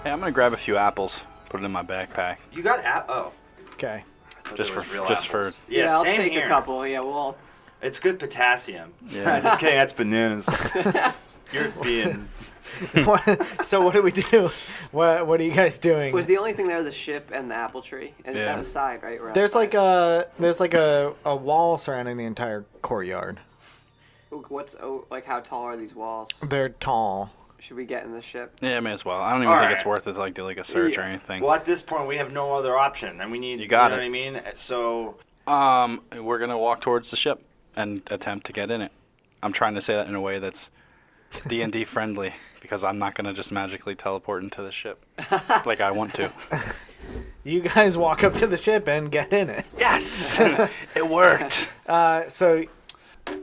Hey, I'm gonna grab a few apples, put it in my backpack. You got Oh. Okay. Just for Yeah, I'll same take here. a couple. Yeah, we'll. It's good potassium. Yeah. Just kidding. That's bananas. You're being. So what do we do? What are you guys doing? Was the only thing there the ship and the apple tree? And it's Yeah. outside, right? We're There's outside. like a wall surrounding the entire courtyard. Like how tall are these walls? They're tall. Should we get in the ship? Yeah, may as well. I don't even All think right. it's worth it to like do like a search or Yeah. anything. Well, at this point, we have no other option, and we need. You got know it. what I mean? So. We're gonna walk towards the ship and attempt to get in it. I'm trying to say that in a way that's D&D friendly because I'm not gonna just magically teleport into the ship like I want to. You guys walk up to the ship and get in it. Yes, it worked. So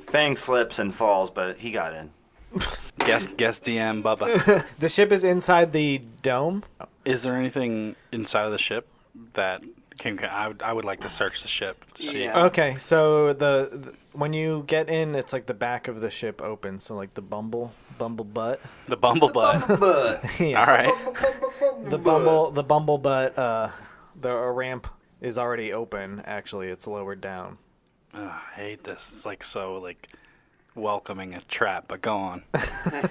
Fang slips and falls, but he got in. Guess DM Bubba. the ship is inside the dome. Is there anything inside of the ship that I would like to search the ship to see. Yeah. Okay, so the when you get in, it's like the back of the ship opens, so like the bumble butt. The bumble butt. But Yeah. All right. The bumble butt. The ramp is already open. Actually, it's lowered down. Ugh, I hate this. It's like so like welcoming a trap, but go on.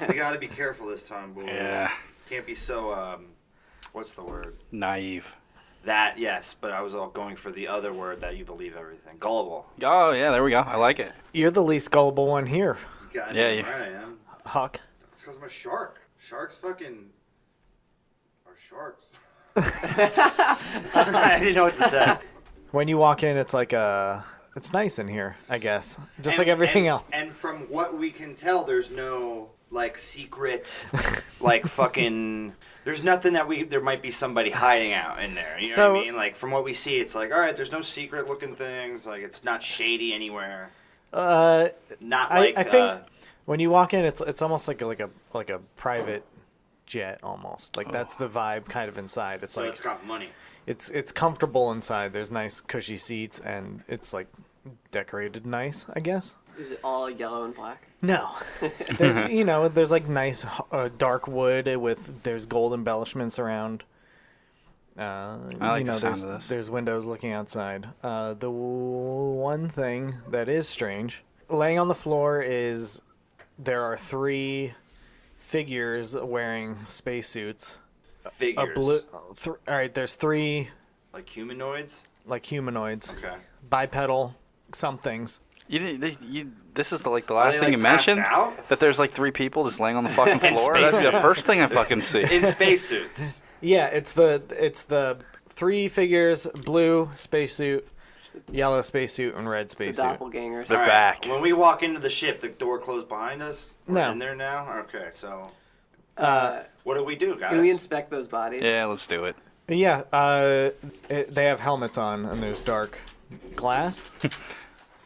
we got to be careful this time, boy. Yeah. Can't be so. What's the word? Naive. That, yes, but I was all going for the other word that you believe everything. Gullible. Oh yeah, there we go. I like it. You're the least gullible one here, You got Yeah, it. yeah. Right, I am. Huck. It's because I'm a shark. Sharks fucking are sharks. I didn't know what to say. When you walk in, it's like it's nice in here, I guess, just like everything else. And from what we can tell, there's no like secret, like fucking. There's nothing that there might be somebody hiding out in there. You know what I mean? Like from what we see, it's like all right. There's no secret looking things. Like it's not shady anywhere. Not like. I think when you walk in, it's almost like a private jet almost. Like that's the vibe kind of inside. It's so like it's got money. it's comfortable inside. There's nice cushy seats and it's like decorated nice, I guess. Is it all yellow and black? No, there's there's like nice dark wood there's gold embellishments around. I like the sound of this. There's windows looking outside. The one thing that is strange, laying on the floor there are 3 figures wearing spacesuits. Figures. All right, there's 3 Like humanoids. like humanoids, Okay. bipedal somethings. This is the last thing like, you mentioned. passed out? That there's like 3 people just laying on the fucking floor. That's the first thing I fucking see. In spacesuits. Yeah, it's the 3 figures: blue spacesuit, yellow spacesuit, and red The spacesuit. doppelgangers. They're All right, back. When we walk into the ship, the door closed behind us. We're No. in there now. Okay, so Uh, what do we do, guys? can we inspect those bodies? Yeah, let's do it. Yeah, they have helmets on, and there's dark glass,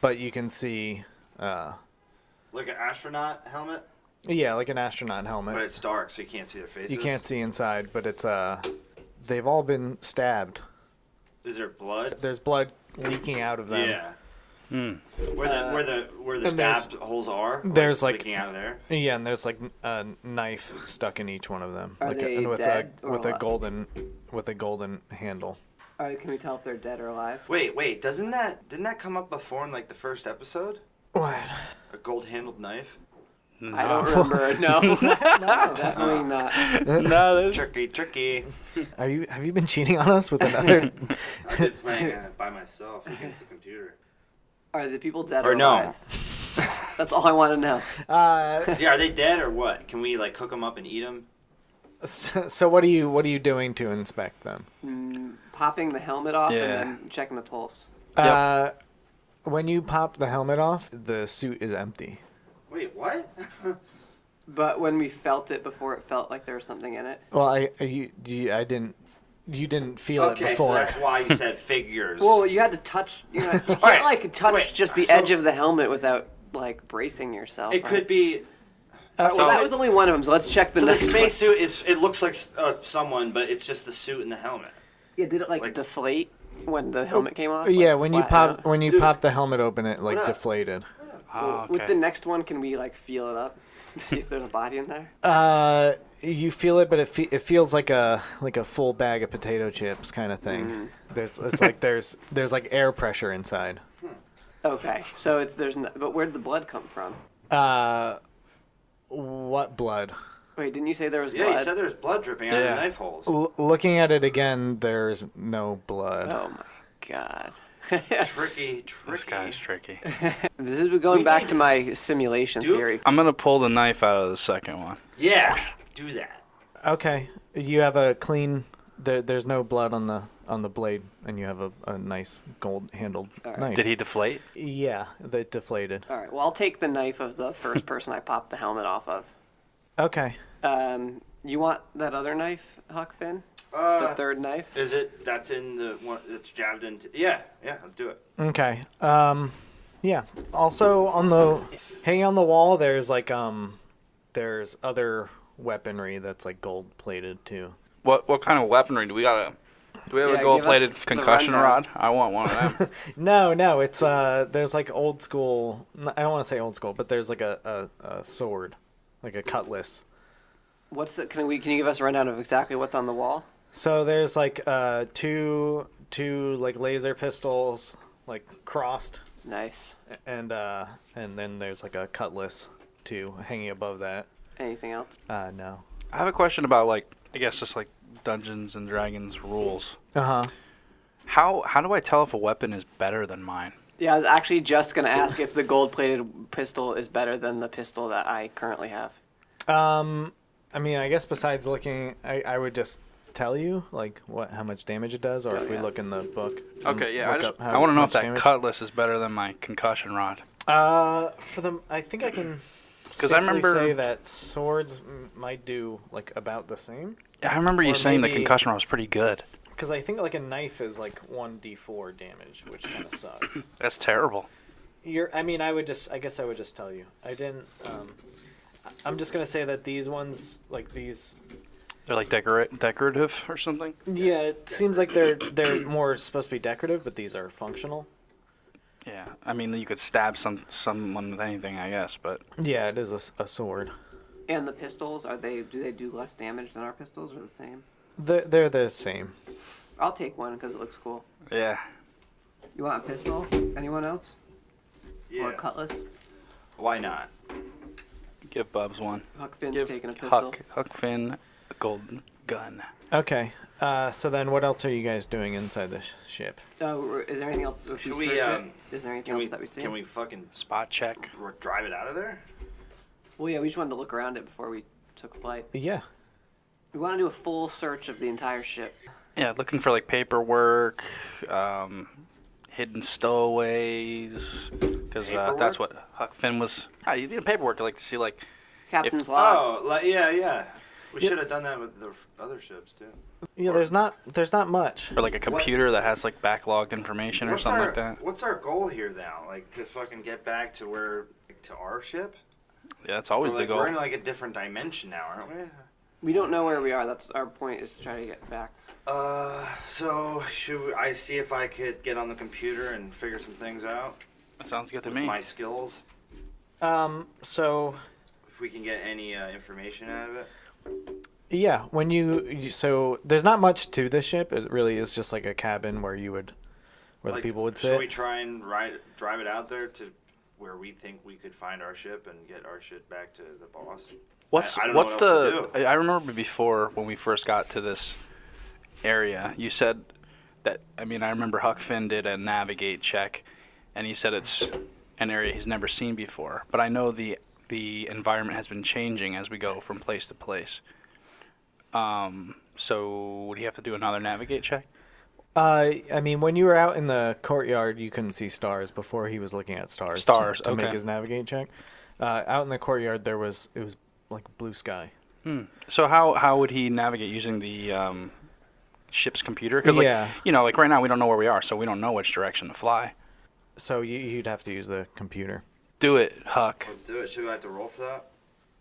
but you can see. Like an astronaut helmet, Yeah, like an astronaut but helmet. it's dark, so you can't see their faces. You can't see inside, but it's they've all been stabbed. Is there blood? There's blood leaking out of them. Yeah. Hmm. Where the and there's- stabbed holes are. there's, like- leaking out of there. Yeah, and there's like a knife stuck in each one of them, Are like they and dead or with a alive? golden handle. All right, can we tell if they're dead or alive? Wait, didn't that come up before in like the first episode? What? A gold-handled knife. I don't remember. No, no, definitely not. No, Tricky. Have you been cheating on us with another? I've been playing by myself against the computer. Are the people dead Or or no. alive? That's all I want to know. Yeah, are they dead or what? Can we like cook them up and eat them? So what are you doing to inspect them? Popping the helmet off Yeah. and then checking the pulse. When you pop the helmet off, the suit is empty. Wait, what? But when we felt it before, it felt like there was something in it. Well, you didn't feel it Okay, so before. that's why you said figures. Well, you had to touch. You can't Alright, like touch wait, just the so- edge of the helmet without like bracing yourself. It right? could be. Well, that was only one of them. So let's check the So the next one. spacesuit it looks like someone, but it's just the suit and the helmet. Yeah, did it like deflate when the helmet came off? Yeah, Like, when you flatten out? pop the helmet open, it like What up? deflated. Oh, okay. With the next one, can we like feel it up, see if there's a body in there? You feel it, but it feels like a full bag of potato chips kind of thing. It's like there's like air pressure inside. Okay, so but where'd the blood come from? What blood? Wait, didn't you say there was Yeah, blood? you said there's blood dripping out of the knife holes. Looking at it again, there's no blood. Oh my god. Tricky. This guy's tricky. This is going back to my simulation theory. I'm gonna pull the knife out of the second one. Yeah, do that. Okay, you have a clean. There's no blood on the blade, and you have a nice gold handled knife. Did he deflate? Yeah, they deflated. All right. Well, I'll take the knife of the first person I popped the helmet off of. Okay. You want that other knife, Huck Fin? The third knife? Is it? That's in the one that's jabbed into. Yeah, let's do it. Okay. Yeah. Also, hanging on the wall, there's like there's other weaponry that's like gold plated too. What kind of weaponry do we have? A gold plated concussion rod? I want one of them. No, it's there's like old school. I don't want to say old school, but there's like a sword, like a cutlass. What's the? Can you give us a rundown of exactly what's on the wall? So there's like two like laser pistols, like crossed. Nice. And then there's like a cutlass too hanging above that. Anything else? No. I have a question about I guess just like Dungeons and Dragons rules. Uh-huh. How do I tell if a weapon is better than mine? Yeah, I was actually just gonna ask if the gold-plated pistol is better than the pistol that I currently have. I mean, I guess besides looking, I would just tell you like how much damage it does, or if we look in the book. Okay, yeah, I want to know if that cutlass is better than my concussion rod. I think I can. Because I remember say that swords might do like about the same. Yeah, I remember you saying the concussion rod was pretty good. Because I think like a knife is like 1d4 damage, which kind of sucks. That's terrible. I guess I would just tell you. I didn't. I'm just gonna say that these ones, like these. They're like decorative or something. Yeah, it seems like they're more supposed to be decorative, but these are functional. Yeah, I mean you could stab someone with anything, I guess, but. Yeah, it is a sword. And the pistols, do they do less damage than our pistols, or the same? They're the same. I'll take one because it looks cool. Yeah. You want a pistol? Anyone else? Yeah. Or a cutlass? Why not? Give Bubs one. Huck Finn's taking a pistol. Huck Fin, a golden gun. Okay. So then, what else are you guys doing inside the ship? Is there anything else? Should we? Is there anything else that we see? Can we fucking Spot check. drive it out of there? Well, yeah, we just wanted to look around it before we took flight. Yeah. We want to do a full search of the entire ship. Yeah, looking for like paperwork, hidden stowaways, because that's what Huck Finn was. You need paperwork. I like to see like. Captain's log. Oh, yeah. We should have done that with the other ships too. Yeah, there's not much. Or like a computer that has like backlogged information or something like that. What's our goal here now? Like to fucking get back to to our ship? Yeah, that's always the goal. We're in like a different dimension now, aren't we? We don't know where we are. That's our point, is to try to get back. So should I see if I could get on the computer and figure some things out? That sounds good to with me. My skills. So. If we can get any information out of it. Yeah, so there's not much to this ship. It really is just like a cabin where the people would sit. Should we try and drive it out there to where we think we could find our ship and get our ship back to the boss? I don't know what else to do. I remember before when we first got to this area, you said that. I remember Huck Finn did a navigate check, and he said it's an area he's never seen before. But I know the environment has been changing as we go from place to place. So would he have to do another navigate check? When you were out in the courtyard, you couldn't see stars. Before he was looking at stars. To make his navigate check. Out in the courtyard, it was like blue sky. So how would he navigate using the ship's computer? Because like right now we don't know where we are, so we don't know which direction to fly. So you'd have to use the computer. Do it, Huck. Let's do it. Should we have to roll for that?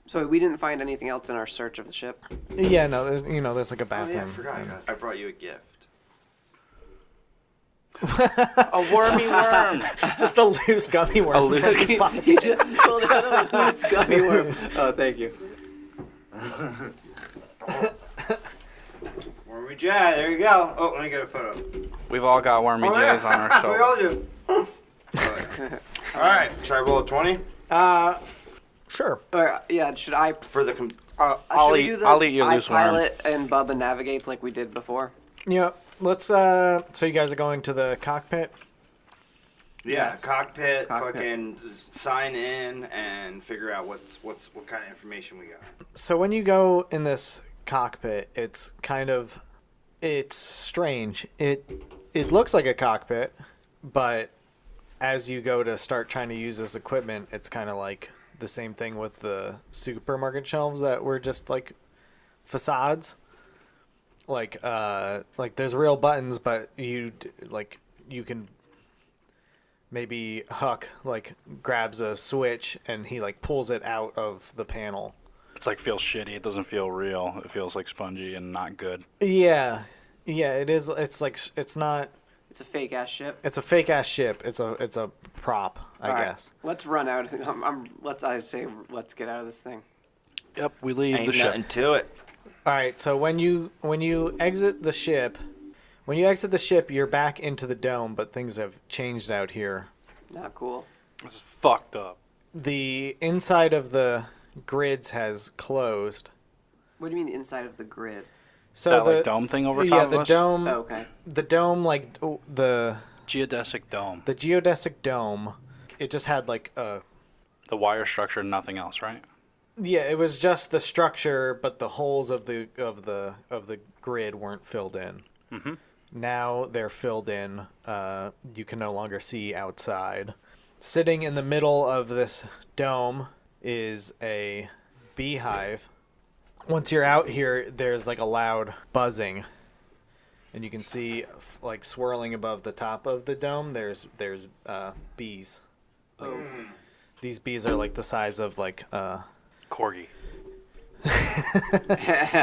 So we didn't find anything else in our search of the ship? Yeah, no, there's like a bathroom. Oh yeah, I forgot. I brought you a gift. A wormy worm. Just a loose gummy worm. A loose in his pocket. He just pulled out a loose gummy worm. Oh, thank you. Wormy Jay, there you go. Oh, let me get a photo. We've all got wormy yeah. jays on our We shoulder. all do. All right, should I roll a 20 Sure. Or, yeah, should I? for the? I'll should we eat. do the I'll eat your I loose worm. pilot and Bubba navigates like we did before? Yeah. Let's. So you guys are going to the cockpit. Yeah, Yes. cockpit, Cockpit. fucking sign in and figure out what kind of information we got. So when you go in this cockpit, it's strange. It looks like a cockpit, but as you go to start trying to use this equipment, it's kind of like the same thing with the supermarket shelves that were just like facades. Like there's real buttons, but you can maybe Huck grabs a switch and he pulls it out of the panel. It's feels shitty. It doesn't feel real. It feels spongy and not good. Yeah, it is. It's not. It's a fake ass ship. It's a fake ass ship. It's a prop, I All right, guess. let's run out. Let's get out of this thing. Yep, we leave Ain't the ship. nothing to it. All right. So when you exit the ship, you're back into the dome, but things have changed out here. Not cool. This is fucked up. The inside of the grids has closed. What do you mean the inside of the grid? So That dome thing over top of the us? dome. Oh, okay. The dome, the Geodesic dome. geodesic dome. It just had The wire structure, nothing else, right? Yeah, it was just the structure, but the holes of the grid weren't filled in. Mm-hmm. Now they're filled in. You can no longer see outside. Sitting in the middle of this dome is a beehive. Once you're out here, there's a loud buzzing, and you can see swirling above the top of the dome. There's bees. Oh. These bees are the size of Corgi.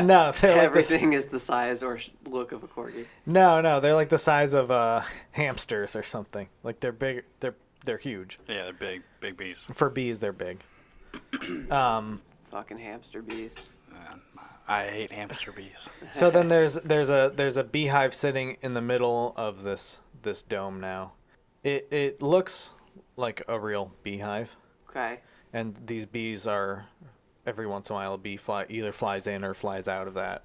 no, they're Everything is the size or look of a corgi. No, they're the size of hamsters or something. They're big. They're huge. Yeah, they're big bees. For bees, they're big. Fucking hamster bees. I hate hamster bees. So then there's a beehive sitting in the middle of this dome now. It looks like a real beehive, Okay. and these bees are every once in a while a bee either flies in or flies out of that.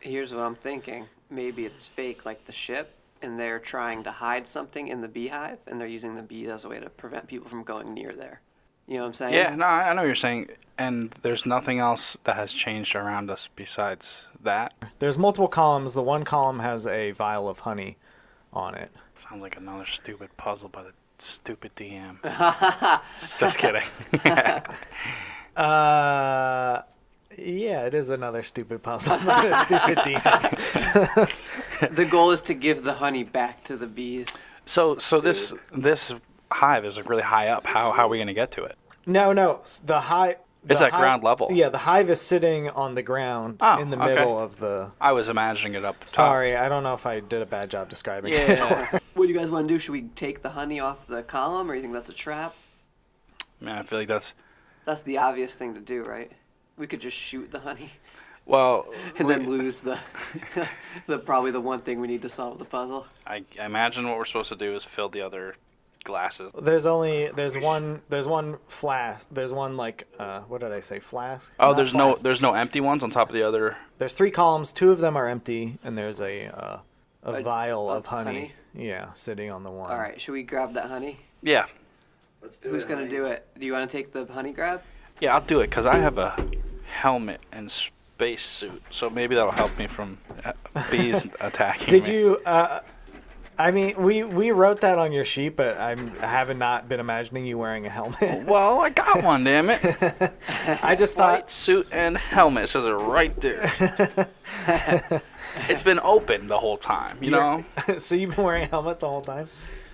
Here's what I'm thinking. Maybe it's fake like the ship, and they're trying to hide something in the beehive, and they're using the bees as a way to prevent people from going near there. You know what I'm saying? Yeah, no, I know what you're saying. And there's nothing else that has changed around us besides that. There's multiple columns. The one column has a vial of honey on it. Sounds like another stupid puzzle by the stupid DM. Just kidding. Yeah, it is another stupid puzzle. Not a stupid DM. The goal is to give the honey back to the bees. So this hive is really high up. How are we going to get to it? No, the hive. It's at ground level. Yeah, the hive is sitting on the ground in the okay. middle of the. I was imagining it up top. Sorry, I don't know if I did a bad job describing it. Yeah. What do you guys want to do? Should we take the honey off the column, or you think that's a trap? Man, I feel like that's... That's the obvious thing to do, right? We could just shoot the honey Well... and then lose the probably the one thing we need to solve the puzzle. I imagine what we're supposed to do is fill the other glasses. There's one flask. There's one what did I say? Flask? Oh, Not flask. there's no empty ones on top of the other... There's 3 columns. 2 of them are empty, and there's a vial of honey. honey? Yeah, sitting on the one. All right, should we grab that honey? Yeah. Let's do Who's it. gonna do it? Do you want to take the honey grab? Yeah, I'll do it because I have a helmet and space suit, so maybe that'll help me from bees attacking Did me. you? I mean, we wrote that on your sheet, but I haven't not been imagining you wearing a helmet. Well, I got one, damn it. I just White thought. suit and helmet. It says it right there. It's been open the whole time, you know? So you've been wearing a helmet the whole time?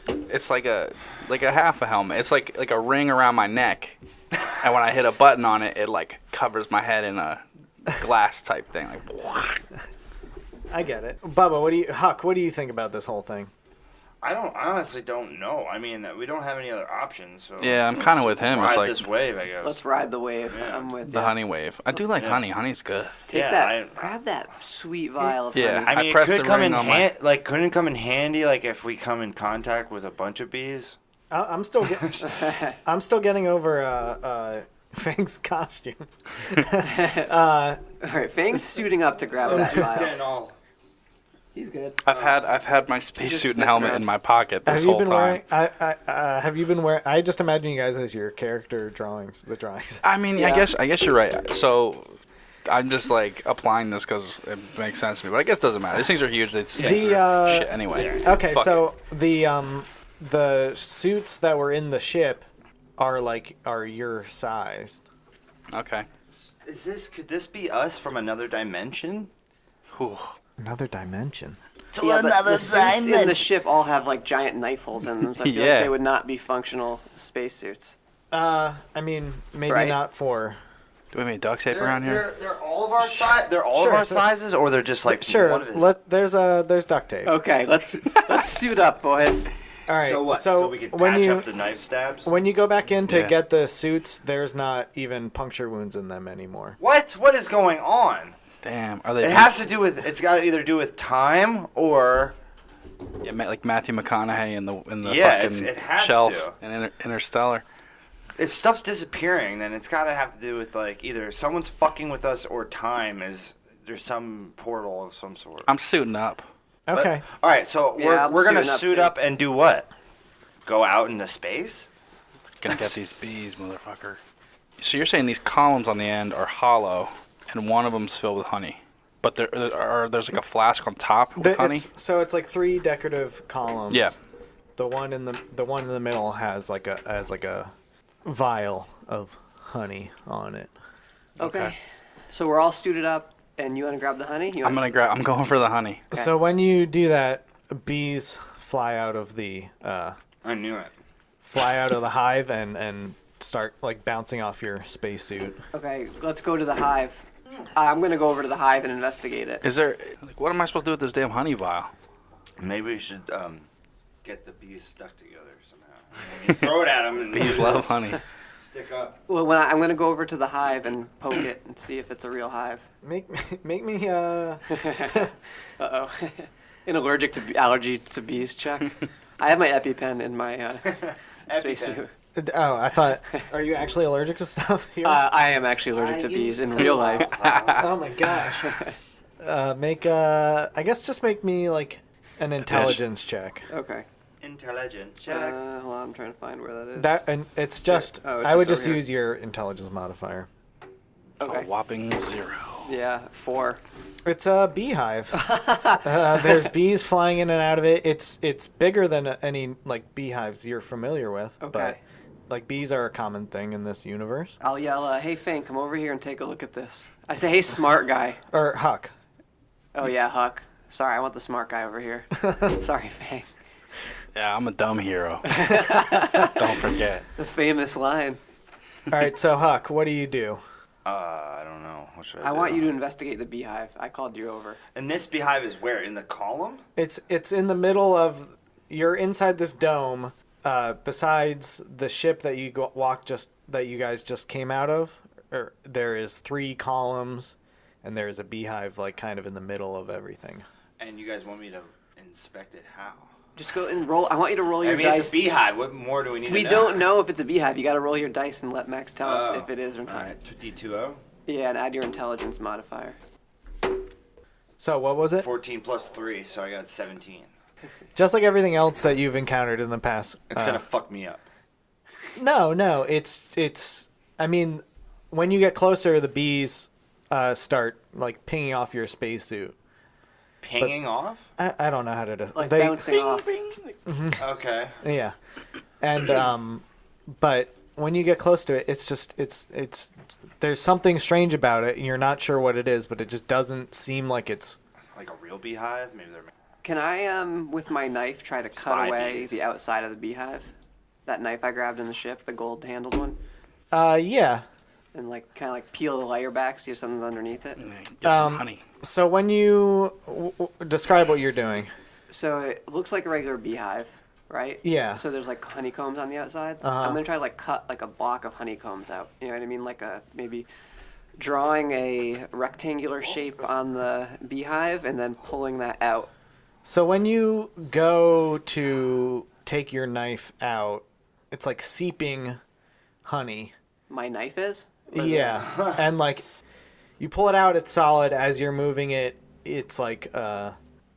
It's like a half a helmet. It's like a ring around my neck. And when I hit a button on it, it covers my head in a glass type thing. I get it. Bubba, Huck, what do you think about this whole thing? I honestly don't know. I mean, we don't have any other options. So Yeah, I'm kind of with him. It's ride like this wave, I guess. Let's ride the wave. Yeah. I'm with the you. honey wave. I do like Yeah. honey. Honey's good. Take Yeah, that. Grab that sweet vial of Yeah. honey. I mean, it pressed could the come ring in on my- couldn't it come in handy like if we come in contact with a bunch of bees? I'm still I'm still getting over Fang's costume. All right, Fang's suiting up to grab that vial. He's good. I've had my spacesuit and sniffing helmet around. in my pocket this Have you whole been time. wearing? Have you been wearing? I just imagine you guys as your character drawings. The drawings. I mean, Yeah. I guess you're right. So I'm just like applying this because it makes sense to me. But I guess it doesn't matter. These things are huge. They stink shit anyway. Okay, Fuck so the suits that were in the ship are your size. Okay. Could this be us from another dimension? Whew. Another dimension. Yeah, but the suits in the ship all have like giant knife holes in them, so I feel Yeah. like they would not be functional spacesuits. I mean, maybe Right. not for. Do we have any duct tape around here? They're all of our size. They're all Sure. of our sizes, or they're just like Sure. one of his. There's duct tape. Okay, let's suit up, boys. All right. So what? So, we can when patch you up the knife stabs. when you go back in to Yeah. get the suits, there's not even puncture wounds in them anymore. What? What is going on? Damn. Are they? It has to do with. It's got to either do with time or. Yeah, like Matthew McConaughey in the Yeah, fucking it has shelf to. in Interstellar. If stuff's disappearing, then it's got to have to do with like either someone's fucking with us or time is. There's some portal of some sort. I'm suiting up. Okay. All right, so Yeah, I'm we're gonna suiting up, suit too. up and do what? Go out into space? Gonna get these bees, motherfucker. So you're saying these columns on the end are hollow, and one of them's filled with honey, but there's like a flask on top with honey. It's like 3 decorative columns. Yeah. The one in the middle has like a vial of honey on it. Okay. So we're all suited up, and you want to grab the honey? I'm going for the honey. Okay. So when you do that, bees fly out of the I knew it. hive and start like bouncing off your spacesuit. Okay, let's go to the hive. I'm gonna go over to the hive and investigate it. Is there like what am I supposed to do with this damn honey vial? Maybe we should get the bees stuck together somehow. Throw it at them and Bees love honey. Stick up. Well, I'm gonna go over to the hive and poke it and see if it's a real hive. Make me Uh-oh. An allergy to bees check. I have my EpiPen in my spacesuit. Oh, I thought. Are you actually allergic to stuff here? I am actually allergic to bees in real life. Oh my gosh. I guess just make me like an intelligence check. Okay. Intelligent check. Hold on, I'm trying to find where that is. That and it's just. Oh, it's I would just just over here. use your intelligence modifier. Okay. A whopping 0. Yeah, 4. It's a beehive. There's bees flying in and out of it. It's bigger than any like beehives you're familiar with. Okay. But like bees are a common thing in this universe. I'll yell, "Hey Fang, come over here and take a look at this." I say, "Hey, smart guy." Or Huck. Oh yeah, Huck. Sorry, I want the smart guy over here. Sorry, Fang. Yeah, I'm a dumb hero. Don't forget. The famous line. All right, so Huck, what do you do? I don't know. What should I I do? want you to investigate the beehive. I called you over. And this beehive is where? In the column? It's in the middle of. You're inside this dome. Besides the ship that you that you guys just came out of, there is 3 columns, and there is a beehive like kind of in the middle of everything. And you guys want me to inspect it how? Just go and roll. I want you to roll your I mean, dice. it's a beehive. What more do we need We to know? don't know if it's a beehive. You got to roll your dice and let Max tell us Oh. if it is or not. Alright, D20. Yeah, and add your intelligence modifier. So what was it? 14 plus 3, so I got 17. Just like everything else that you've encountered in the past. It's gonna fuck me up. No. It's. I mean, when you get closer, the bees start like pinging off your spacesuit. Pinging off? I don't know how to. Like bouncing off. Okay. Yeah, and but when you get close to it, it's just it's there's something strange about it, and you're not sure what it is, but it just doesn't seem like it's. Like a real beehive? Maybe they're. Can I, with my knife, try to cut Spy away bees. the outside of the beehive? That knife I grabbed in the ship, the gold-handled one, Yeah. and like kind of like peel the layer back, see if something's underneath it. Get some honey. So when you describe what you're doing. So it looks like a regular beehive, right? Yeah. So there's like honeycombs on the outside. Uh-huh. I'm gonna try to like cut like a block of honeycombs out. You know what I mean? Like maybe drawing a rectangular shape on the beehive and then pulling that out. So when you go to take your knife out, it's like seeping honey. My knife is? Yeah. And like you pull it out, it's solid. As you're moving it, it's like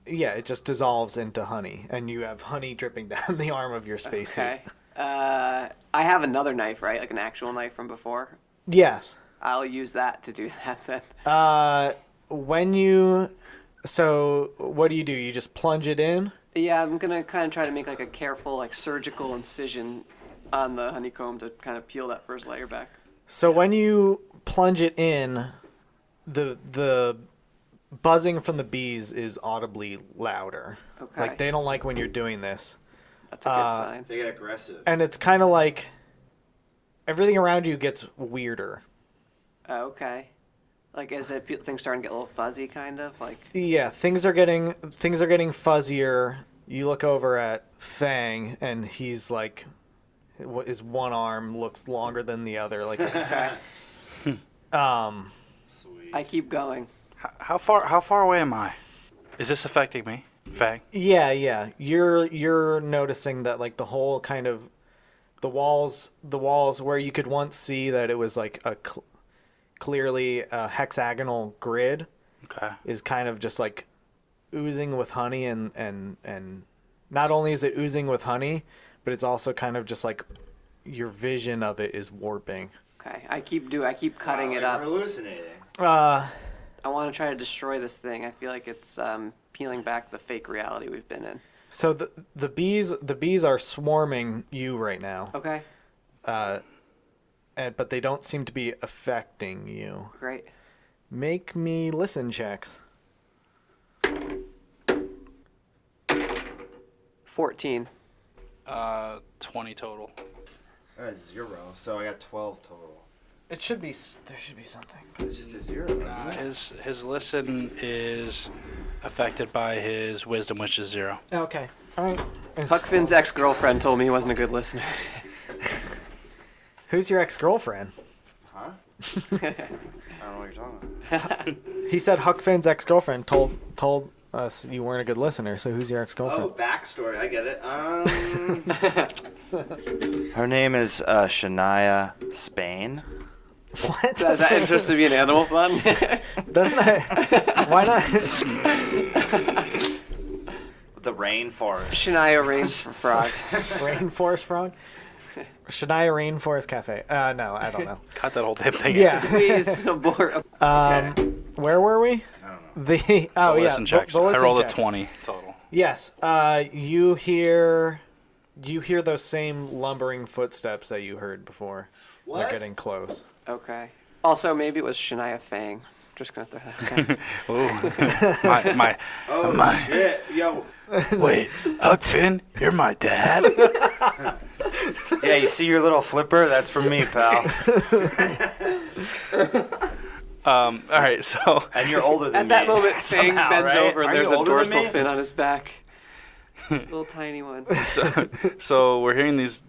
it just dissolves into honey, and you have honey dripping down the arm of your spacesuit. Okay. I have another knife, right? Like an actual knife from before. Yes. I'll use that to do that then. So what do? You just plunge it in? Yeah, I'm gonna kind of try to make like a careful, like surgical incision on the honeycomb to kind of peel that first layer back. So when you plunge it in, the buzzing from the bees is audibly louder. Okay. Like they don't like when you're doing this. That's a good sign. They get aggressive. And it's kind of like everything around you gets weirder. Okay. Like, is it things starting to get a little fuzzy, kind of like? Yeah, things are getting fuzzier. You look over at Fang, and he's like, his one arm looks longer than the other. Like, Okay. Sweet. I keep going. How far away am I? Is this affecting me, Fang? yeah. You're noticing that like the whole kind of the walls where you could once see that it was like a clearly a hexagonal grid Okay. is kind of just like oozing with honey, and not only is it oozing with honey, but it's also kind of just like your vision of it is warping. Okay. I keep cutting it You're up. hallucinating. I want to try to destroy this thing. I feel like it's peeling back the fake reality we've been in. So the bees are swarming you right now. Okay. But they don't seem to be affecting you. Great. Make me listen checks. 14. 20 total. I got 0, so I got 12 total. There should be something. It's just a 0, isn't it? His listen is affected by his wisdom, which is 0. Okay. All right. Huck Fin's ex-girlfriend told me he wasn't a good listener. Who's your ex-girlfriend? Huh? I don't know what you're talking about. He said Huck Finn's ex-girlfriend told us you weren't a good listener. So who's your ex-girlfriend? Oh, backstory. I get it. Her name is Shania Spain. What? That interested to be an animal fun? That's not. Why not? The rainforest. Shania Rain's frog. Rainforest Frog? Shania Rainforest Cafe. No, I don't know. Cut that whole damn thing. Yeah. Please abort. Where were we? I don't know. Oh, yeah. Listen checks. the I listen rolled checks. a 20 total. Yes. You hear those same lumbering footsteps that you heard before. What? They're getting close. Okay. Also, maybe it was Shania Fang. Just gonna throw that out. Ooh. my. Oh, My- shit. Yo. Wait, Huck Finn, you're my dad? Yeah, you see your little flipper? That's from me, pal. All right, so And you're older than At me. that moment, Fang somehow, bends right? over and Are you there's a older than dorsal me? fin on his back. Little tiny one. so we're hearing these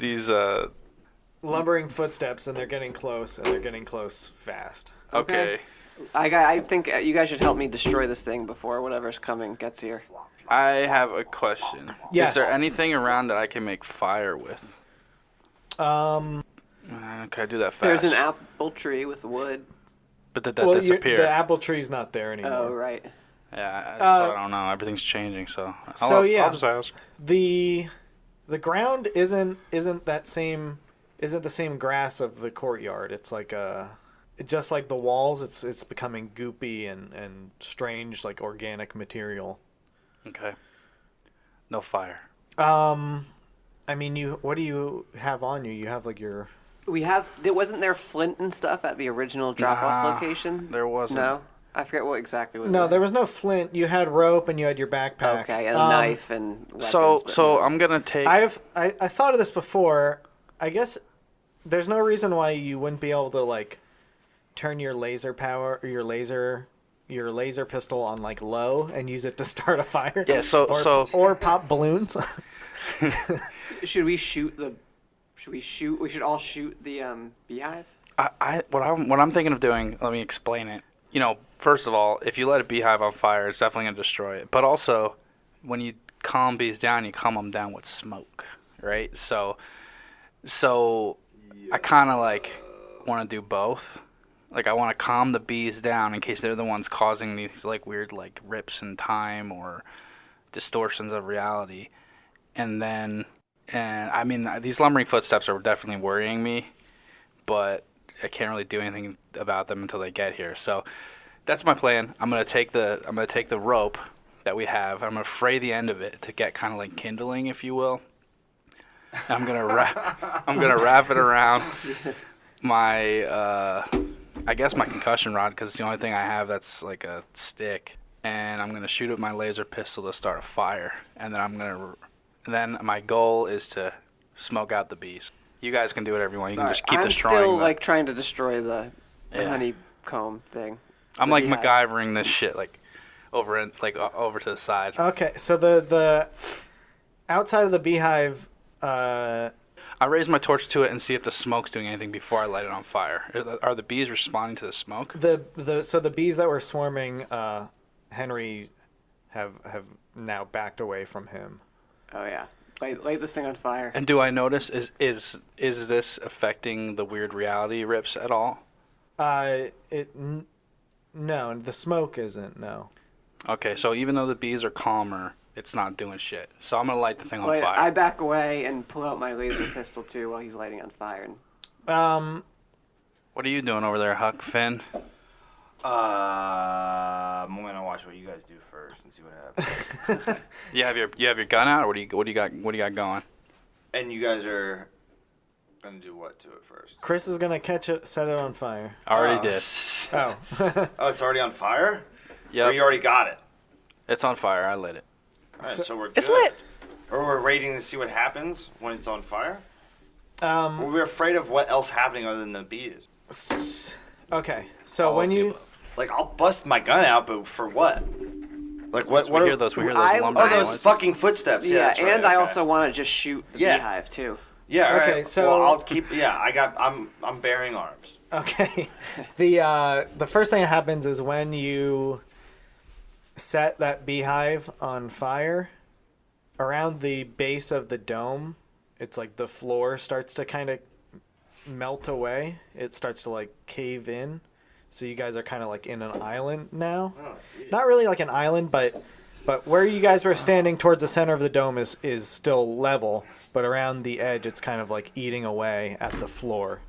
Lumbering footsteps, and they're getting close, and they're getting close fast. okay. I think you guys should help me destroy this thing before whatever's coming gets here. I have a question. Yes. Is there anything around that I can make fire with? Can I do that fast? There's an apple tree with wood. But did that disappear? The apple tree's not there anymore. Oh, right. Yeah, I don't know. Everything's changing, so. So, yeah. I'll just ask. The ground isn't the same grass of the courtyard. It's like just like the walls. It's becoming goopy and strange, like organic material. Okay. No fire. I mean, what do you have on you? You have like your. Wasn't there flint and stuff at the original drop-off Nah, location? there wasn't. No? I forget what exactly was No, there was no flint. You had rope and you had your backpack. Okay, and a knife and weapons. So but no. I'm gonna take. I thought of this before. I guess there's no reason why you wouldn't be able to like turn your laser power or your laser your laser pistol on like low and use it to start a fire. Yeah, or pop balloons. Should we shoot? We should all shoot the beehive. What I'm thinking of doing, let me explain it. You know, first of all, if you let a beehive on fire, it's definitely gonna destroy it. But also, when you calm bees down, you calm them down with smoke, right? So I kind of like want to do both. Like I want to calm the bees down in case they're the ones causing these like weird like rips in time or distortions of reality. And I mean, these lumbering footsteps are definitely worrying me, but I can't really do anything about them until they get here. So that's my plan. I'm gonna take the rope that we have. I'm gonna fray the end of it to get kind of like kindling, if you will. I'm gonna wrap it around my I guess my concussion rod, because it's the only thing I have that's like a stick. And I'm gonna shoot at my laser pistol to start a fire, and then my goal is to smoke out the bees. You guys can do whatever you want. You can just keep destroying. I'm still like trying to destroy the honeycomb thing. I'm like MacGyvering this shit like over to the side. Okay, so the outside of the beehive. I raise my torch to it and see if the smoke's doing anything before I light it on fire. Are the bees responding to the smoke? So the bees that were swarming Henry have now backed away from him. Oh yeah, light this thing on fire. And do I notice is this affecting the weird reality rips at all? No, the smoke isn't. No. Okay, so even though the bees are calmer, it's not doing shit. So I'm gonna light the thing on fire. I back away and pull out my laser pistol too while he's lighting on fire. What are you doing over there, Huck Fin? I'm gonna watch what you guys do first and see what happens. You have your gun out, or what do you got going? And you guys are gonna do what to it first? Chris is gonna catch it, set it on fire. I already did. Oh. Oh, it's already on fire? Yeah. Or you already got it? It's on fire. I lit it. All right, so we're good. It's lit. Or we're waiting to see what happens when it's on fire? We're afraid of what else happening other than the bees. Okay, so when you... Like, I'll bust my gun out, but for what? Like, what? We hear those lumbering Oh, those noises. fucking footsteps. Yeah, that's right, and I okay. also want to just shoot the beehive too. Yeah. All Okay, right. so- Well, I'll keep. Yeah, I'm bearing arms. Okay. The first thing that happens is when you set that beehive on fire, around the base of the dome, it's like the floor starts to kind of melt away. It starts to like cave in. So you guys are kind of like in an island now. Oh, yeah. Not really like an island, but where you guys were standing towards the center of the dome is still level, but around the edge it's kind of like eating away at the floor.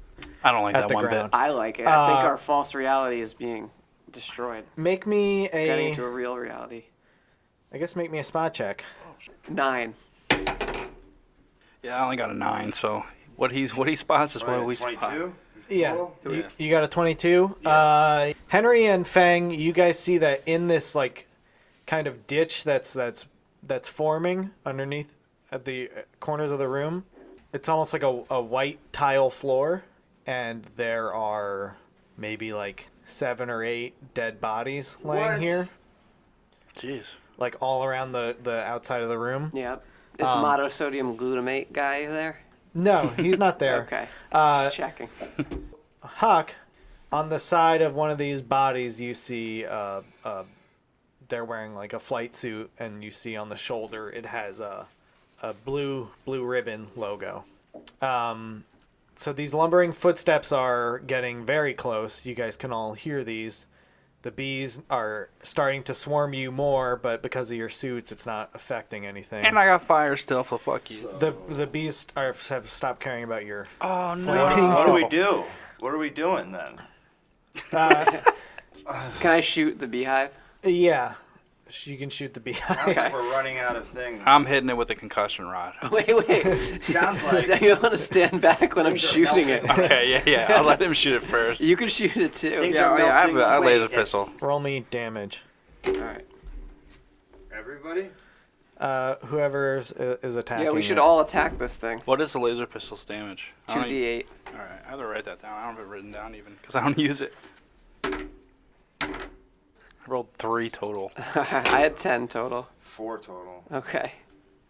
I don't like At that the one ground. bit. I like it. I think our false reality is being destroyed. Make me Getting a... into a real reality. I guess make me a spot check. 9. Yeah, I only got a 9. So what he spots is what we spot. 22. Yeah, Total? you got a 22. Henry and Fang, you guys see that in this like kind of ditch that's forming underneath at the corners of the room. It's almost like a white tile floor, and there are maybe like 7 or 8 dead bodies laying What? here, Jeez. like all around the outside of the room. Yeah. Is monosodium glutamate guy there? No, he's not there. Okay. Just checking. Huck, on the side of one of these bodies, you see they're wearing like a flight suit, and you see on the shoulder it has a blue ribbon logo. So these lumbering footsteps are getting very close. You guys can all hear these. The bees are starting to swarm you more, but because of your suits, it's not affecting anything. And I got fire still, so fuck you. The bees have stopped caring about your... Oh no. Flaming- What do we do? What are we doing then? Can I shoot the beehive? Yeah, you can shoot the Sounds beehive. like we're running out of things. I'm hitting it with a concussion rod. Wait. Sounds like So you want to stand back when I'm Things are shooting it? melting. Okay, yeah. I'll let him shoot it first. You can shoot it too. Things Yeah, are I have melting a laser away. pistol. Roll me damage. All right. Everybody? Whoever is attacking. Yeah, we should it. all attack this thing. What is the laser pistol's damage? 2d8. All right, I have to write that down. I don't have it written down even because I don't use it. All I rolled 3 total. I had 10 total. 4 total. Okay.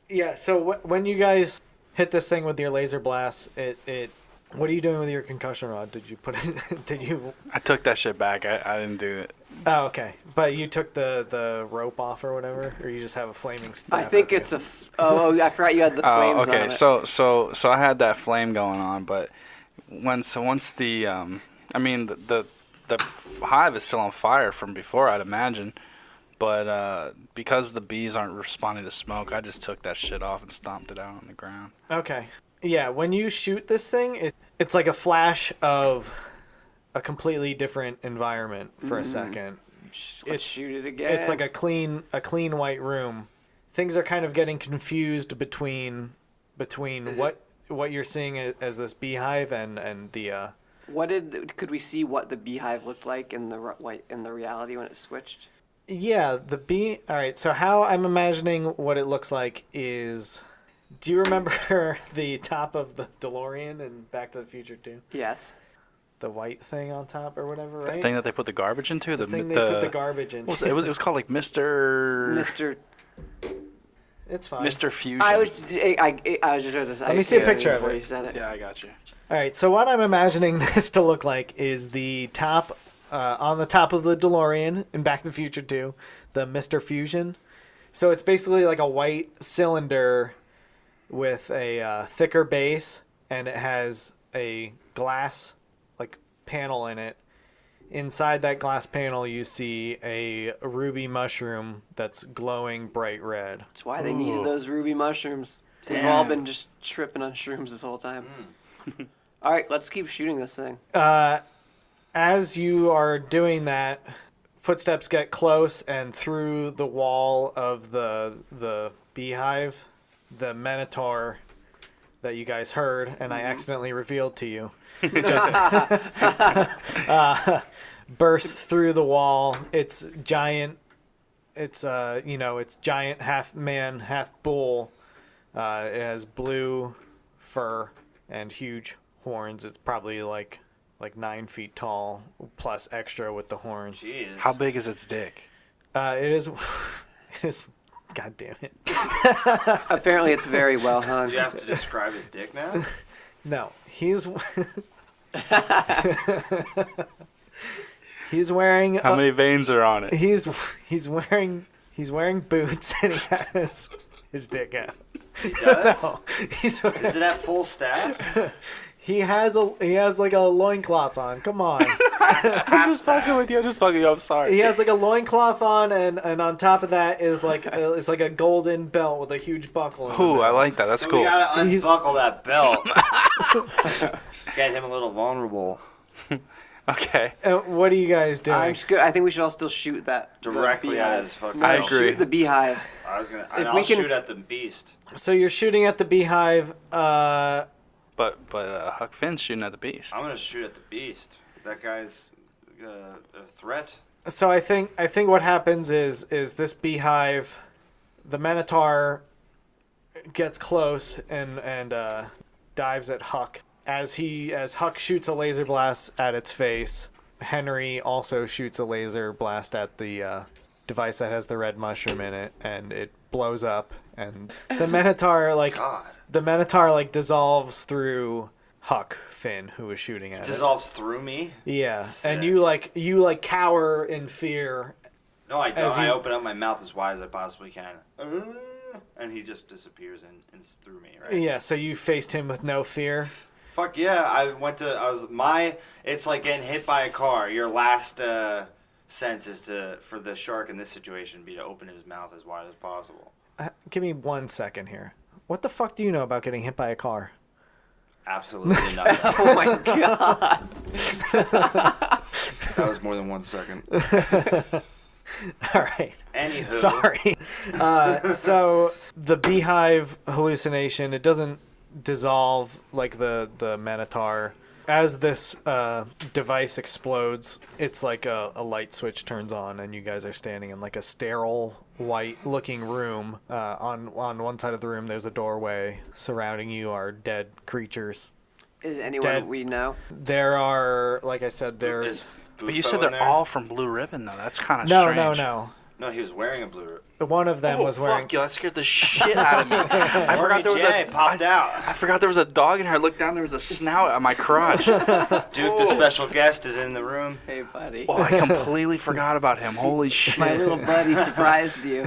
Yeah. So when you guys hit this thing with your laser blast, it. What are you doing with your concussion rod? Did you put it? Did you? I took that shit back. I didn't do it. Oh, okay. But you took the rope off or whatever, or you just have a flaming staff? I think with it's you? Oh, I forgot you had the flames okay. on it. So I had that flame going on, but once the I mean the hive is still on fire from before, I'd imagine. But because the bees aren't responding to smoke, I just took that shit off and stomped it out on the ground. Okay. Yeah, when you shoot this thing, it's like a flash of a completely different environment for a second. Let's shoot it again. It's like a clean white room. Things are kind of getting confused between what you're seeing as this beehive and the Could we see what the beehive looked like in the reality when it switched? Yeah, the bee. All right, so how I'm imagining what it looks like is, do you remember the top of the DeLorean in Back to the Future 2? Yes. The white thing on top or whatever, The right? thing that they put the garbage into. The thing they put the garbage into. It was called like Mr. It's fine. Mr. Fusion. I was just going to say. Let me see a picture of it. You said it. Yeah, I got you. All right, so what I'm imagining this to look like is the top, on the top of the DeLorean in Back to the Future 2, the Mr. Fusion. So it's basically like a white cylinder with a thicker base, and it has a glass like panel in it. Inside that glass panel, you see a ruby mushroom that's glowing bright red. That's why they needed those ruby mushrooms. We've all been just tripping on shrooms this whole time. All right, let's keep shooting this thing. As you are doing that, footsteps get close, and through the wall of the beehive, the Minotaur that you guys heard and I accidentally revealed to you just bursts through the wall. It's giant. It's it's giant, half man, half bull. It has blue fur and huge horns. It's probably like 9 feet tall, plus extra with the horns. Jeez. How big is its dick? It is. It is. God damn it. Apparently, it's very well hung. Do you have to describe his dick now? No, he's. He's wearing. How many veins are on it? He's wearing boots, and he has his dick out. He does? No, Is it at full staff? He has like a loincloth on. Come on. I'm just fucking with you. I'm sorry. He has like a loincloth on, and on top of that is like a golden belt with a huge buckle. Ooh, I like that. That's So cool. we gotta unbuckle that belt. Get him a little vulnerable. Okay. What are you guys doing? I'm just good. I think we should all still shoot that Directly the at beehive. his fucking I belt. agree. Shoot the beehive. I was gonna. If And we I'll can- shoot at the beast. So you're shooting at the beehive. But Huck Finn's shooting at the beast. I'm gonna shoot at the beast. That guy's a threat. So I think what happens is this beehive, the Minotaur gets close and dives at Huck. As Huck shoots a laser blast at its face, Henry also shoots a laser blast at the device that has the red mushroom in it, and it blows up. And the Minotaur God. dissolves through Huck Finn, who was shooting at it. Dissolves through me. Yeah, Sick. and you cower in fear. No, I don't. As I you- open up my mouth as wide as I possibly can. And he just disappears and it's through me, right? Yeah, so you faced him with no fear. Fuck yeah! It's like getting hit by a car. Your last sense is for the shark in this situation be to open his mouth as wide as possible. Give me 1 second here. What the fuck do you know about getting hit by a car? Absolutely nothing. Oh my god. That was more than 1 second. All right. Anywho. Sorry. So the beehive hallucination, it doesn't dissolve like the Minotaur. As this device explodes, it's like a light switch turns on, and you guys are standing in like a sterile, white-looking room. On one side of the room, there's a doorway. Surrounding you are dead creatures. Is anyone Dead. we know? There are, like I said, there's But you said they're all from Blue Ribbon, though. That's kind of No, strange. No, he was wearing a blue ribbon. One of them was wearing. Fuck, yo, that scared the shit out of me. I forgot there was popped out. I forgot there was a dog in here. I looked down, there was a snout at my crotch. Duke, the special guest, is in the room. Hey, buddy. Oh, I completely forgot about him. Holy shit. My little buddy surprised you.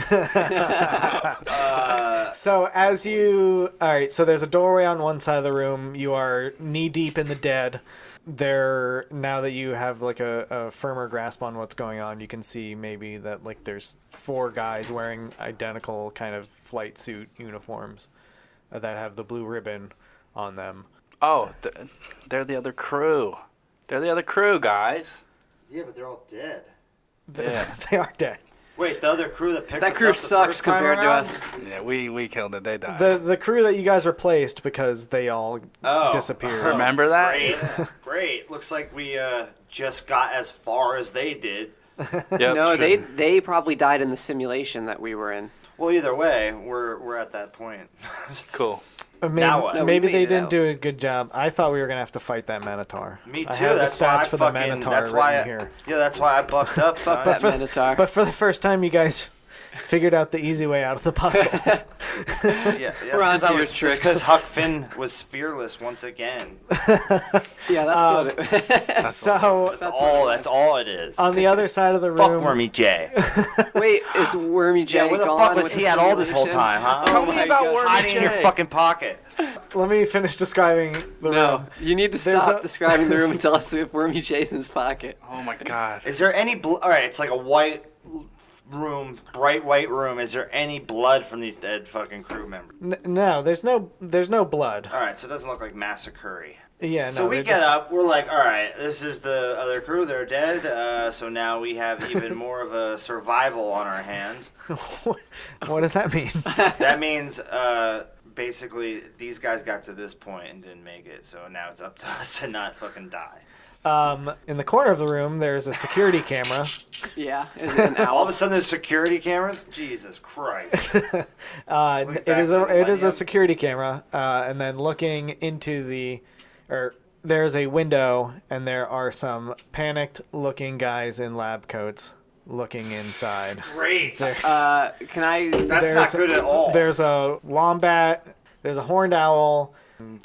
So as you, all right. So there's a doorway on one side of the room. You are knee deep in the dead. There, now that you have like a firmer grasp on what's going on, you can see maybe that like there's 4 guys wearing identical kind of flight suit uniforms that have the blue ribbon on them. Oh, they're the other crew. They're the other crew, guys. Yeah, but they're all dead. Yeah. They are dead. Wait, the other crew that picked That us crew up the sucks first time compared to around? us. Yeah, we killed it. They died. The crew that you guys replaced because they all disappeared. Remember that? Great. Looks like we just got as far as they did. Yep, No, sure. they probably died in the simulation that we were in. Well, either way, we're at that point. Cool. Maybe, Now what? No, we maybe made they it didn't out. do a good job. I thought we were gonna have to fight that Minotaur. Me too. I have That's the why I stats for fucking. the Minotaur That's why. written here. Yeah, that's why I bucked up. son. That Minotaur. But for the first time, you guys figured out the easy way out of the puzzle. Yeah, We're on to your It's tricks. because Huck Fin was fearless once again. Yeah, that's what it. So That's all it is. on the other side of the Fuck room, Wormy J. Wait, is Wormy J Yeah, where the gone fuck was with he the at all this whole simulation? time, huh? Oh Tell me my about God. Wormy Hiding in your J. fucking pocket. let me finish describing the No, room. you need to There's stop a- describing the room and tell us if Wormy J's in his pocket. Oh my god. Is there any blood? All right, it's like a white room, bright white room. Is there any blood from these dead fucking crew members? No, there's no blood. All right, so it doesn't look like massacre. Yeah, no. So we they're get just- up, we're like, all right, this is the other crew, they're dead, so now we have even more of a survival on our hands. What does that mean? That means, basically, these guys got to this point and didn't make it, so now it's up to us to not fucking die. In the corner of the room, there's a security camera. Yeah, is it an All owl? of a sudden there's security cameras? Jesus Christ. It back is to a millennium. security camera, and then looking into there's a window, and there are some panicked-looking guys in lab coats looking inside. Great. Can I? That's not good at all. There's a wombat. There's a horned owl.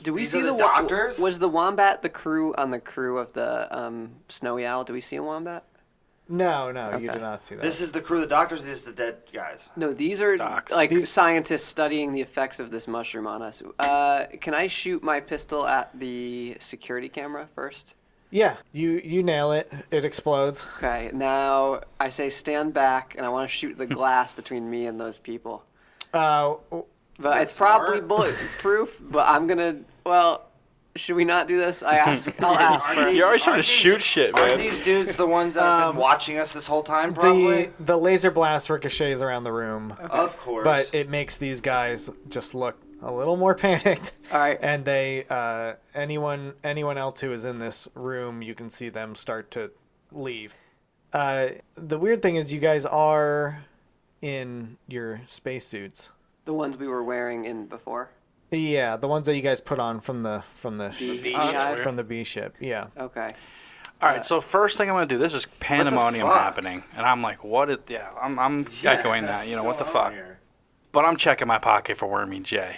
Do we These see are the wa- doctors? Was the wombat the crew of the snowy owl? Do we see a wombat? No, you Okay. do not see that. This is the crew, the doctors, these are the dead guys. No, these are Docs. like These- scientists studying the effects of this mushroom on us. Can I shoot my pistol at the security camera first? Yeah, you nail it. It explodes. Okay, now I say stand back, and I want to shoot the glass between me and those people. Uh, But that it's probably smart? bulletproof. But I'm gonna. Well, should we not do this? I'll ask first. You're always trying to Aren't shoot these- shit, Aren't man. these dudes the ones that have been watching us this whole time, probably? the laser blast ricochets around the room, Of course. but it makes these guys just look a little more panicked. All right. And they anyone else who is in this room, you can see them start to leave. The weird thing is you guys are in your spacesuits. The ones we were wearing in before. Yeah, the ones that you guys put on from the B beehive? from the B ship. Yeah. Okay. All right, so first thing I'm gonna do. This is pandemonium fuck? happening, and I'm like, what? Yeah, I'm Yeah, echoing that. You know what the what's going fuck? on here? But I'm checking my pocket for Wormy J.